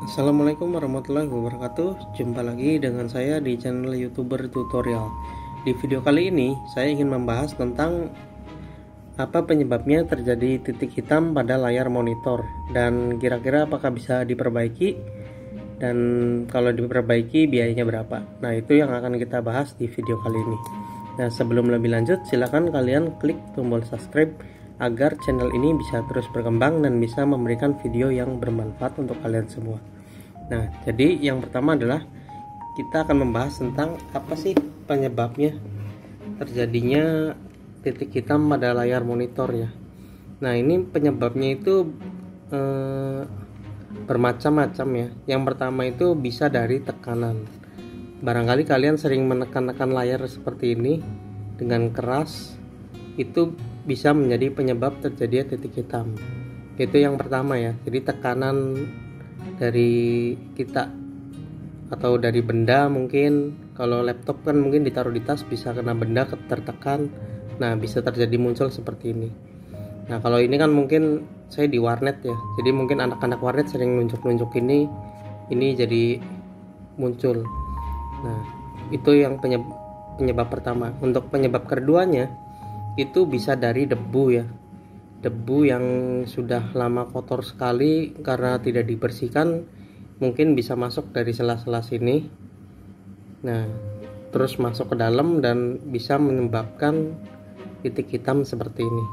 Assalamualaikum warahmatullahi wabarakatuh. Jumpa lagi dengan saya di channel YouTuber Tutorial. Di video kali ini saya ingin membahas tentang apa penyebabnya terjadi titik hitam pada layar monitor dan kira-kira apakah bisa diperbaiki, dan kalau diperbaiki biayanya berapa. Nah, itu yang akan kita bahas di video kali ini. Nah, sebelum lebih lanjut, silakan kalian klik tombol subscribe agar channel ini bisa terus berkembang dan bisa memberikan video yang bermanfaat untuk kalian semua. Nah, jadi yang pertama adalah kita akan membahas tentang apa sih penyebabnya terjadinya titik hitam pada layar monitor ya. Nah, ini penyebabnya itu bermacam-macam ya. Yang pertama itu bisa dari tekanan. Barangkali kalian sering menekan-nekan layar seperti ini dengan keras, itu bisa menjadi penyebab terjadinya titik hitam. Itu yang pertama ya. Jadi tekanan dari kita atau dari benda, mungkin kalau laptop kan mungkin ditaruh di tas bisa kena benda tertekan. Nah, bisa terjadi muncul seperti ini. Nah, kalau ini kan mungkin saya di warnet ya. Jadi mungkin anak-anak warnet sering nunjuk-nunjuk ini jadi muncul. Nah, itu yang penyebab pertama. Untuk penyebab keduanya itu bisa dari debu ya. Debu yang sudah lama kotor sekali karena tidak dibersihkan, mungkin bisa masuk dari sela-sela sini. Nah, terus masuk ke dalam dan bisa menyebabkan titik hitam seperti ini.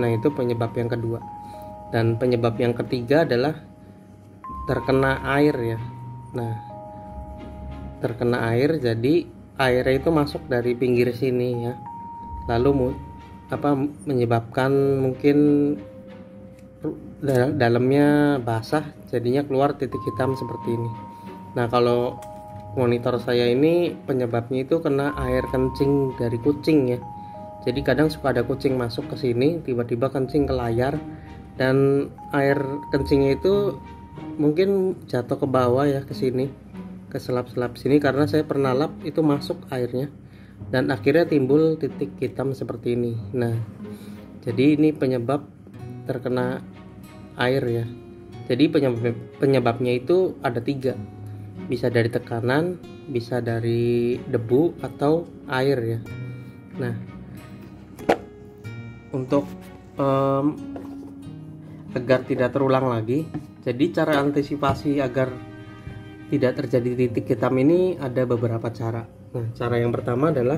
Nah, itu penyebab yang kedua. Dan penyebab yang ketiga adalah terkena air ya. Nah, terkena air, jadi airnya itu masuk dari pinggir sini ya, lalu menyebabkan mungkin dalamnya basah, jadinya keluar titik hitam seperti ini. Nah, kalau monitor saya ini penyebabnya itu kena air kencing dari kucing ya. Jadi kadang suka ada kucing masuk ke sini, tiba-tiba kencing ke layar, dan air kencingnya itu mungkin jatuh ke bawah ya, ke sini, ke selap-selap sini, karena saya pernah lap itu masuk airnya dan akhirnya timbul titik hitam seperti ini. Nah, jadi ini penyebab terkena air ya. Jadi penyebabnya itu ada 3, bisa dari tekanan, bisa dari debu, atau air ya. Nah, untuk agar tidak terulang lagi, jadi cara antisipasi agar tidak terjadi titik hitam ini ada beberapa cara. Nah, cara yang pertama adalah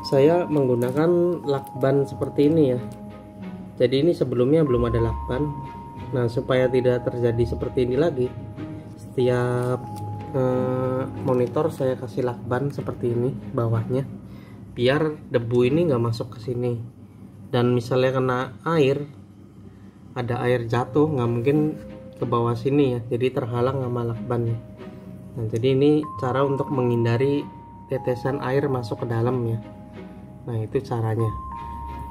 saya menggunakan lakban seperti ini ya. Jadi ini sebelumnya belum ada lakban. Nah, supaya tidak terjadi seperti ini lagi, setiap monitor saya kasih lakban seperti ini bawahnya, biar debu ini nggak masuk ke sini. Dan misalnya kena air, ada air jatuh, nggak mungkin ke bawah sini ya, jadi terhalang sama lakbannya. Nah, jadi ini cara untuk menghindari tetesan air masuk ke dalam ya. Nah, itu caranya.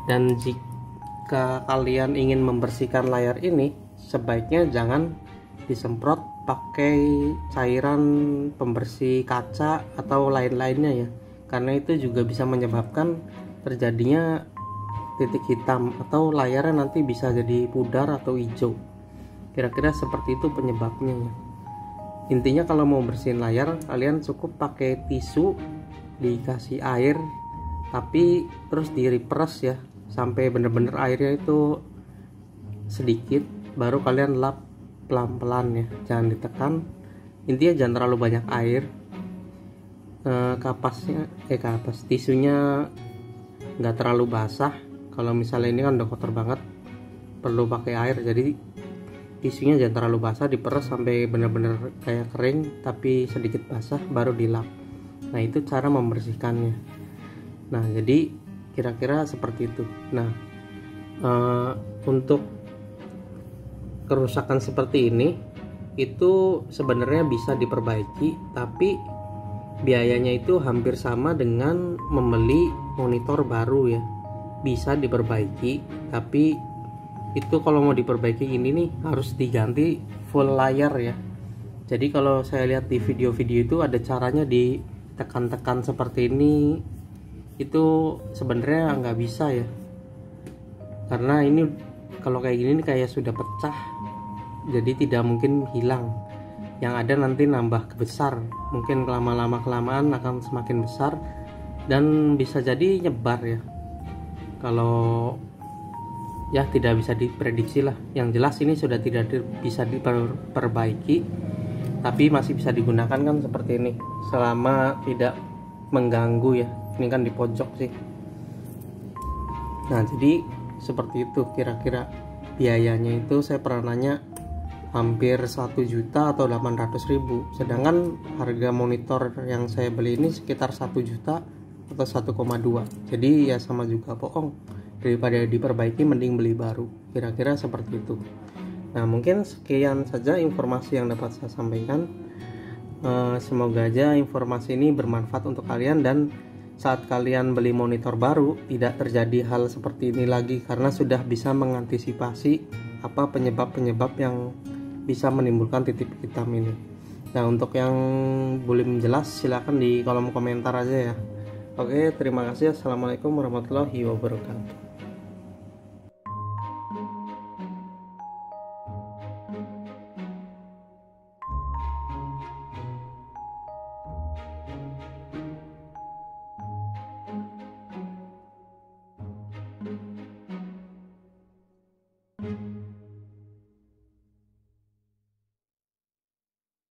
Dan jika kalian ingin membersihkan layar ini, sebaiknya jangan disemprot pakai cairan pembersih kaca atau lain-lainnya ya, karena itu juga bisa menyebabkan terjadinya titik hitam atau layarnya nanti bisa jadi pudar atau hijau. Kira-kira seperti itu penyebabnya ya. Intinya kalau mau bersihin layar, kalian cukup pakai tisu, dikasih air, tapi terus diperes ya sampai bener-bener airnya itu sedikit, baru kalian lap pelan-pelan ya, jangan ditekan. Intinya jangan terlalu banyak air. Kapas tisunya nggak terlalu basah. Kalau misalnya ini kan udah kotor banget, perlu pakai air, jadi tisunya jangan terlalu basah, diperes sampai benar-benar kayak kering tapi sedikit basah, baru dilap. Nah, itu cara membersihkannya. Nah, jadi kira-kira seperti itu. Nah, untuk kerusakan seperti ini itu sebenarnya bisa diperbaiki, tapi biayanya itu hampir sama dengan membeli monitor baru ya. Bisa diperbaiki, tapi itu kalau mau diperbaiki ini nih harus diganti full layar ya. Jadi kalau saya lihat di video-video itu ada caranya ditekan-tekan seperti ini, itu sebenarnya nggak bisa ya, karena ini kalau kayak gini nih kayak sudah pecah. jadi tidak mungkin hilang. Yang ada nanti nambah besar, mungkin lama-lama kelamaan akan semakin besar dan bisa jadi nyebar ya. Kalau ya tidak bisa diprediksi lah. Yang jelas ini sudah tidak bisa diperbaiki, tapi masih bisa digunakan kan seperti ini selama tidak mengganggu ya. Ini kan di pojok sih. Nah jadi seperti itu kira-kira biayanya. Itu saya pernah nanya hampir 1 juta atau 800.000, sedangkan harga monitor yang saya beli ini sekitar 1 juta atau 1,2. jadi ya sama juga bohong, daripada diperbaiki mending beli baru, kira-kira seperti itu. Nah mungkin sekian saja informasi yang dapat saya sampaikan. Semoga aja informasi ini bermanfaat untuk kalian, dan saat kalian beli monitor baru tidak terjadi hal seperti ini lagi, karena sudah bisa mengantisipasi apa penyebab-penyebab yang bisa menimbulkan titik hitam ini. Nah untuk yang belum jelas silahkan di kolom komentar aja ya. Oke, terima kasih. Assalamualaikum warahmatullahi wabarakatuh.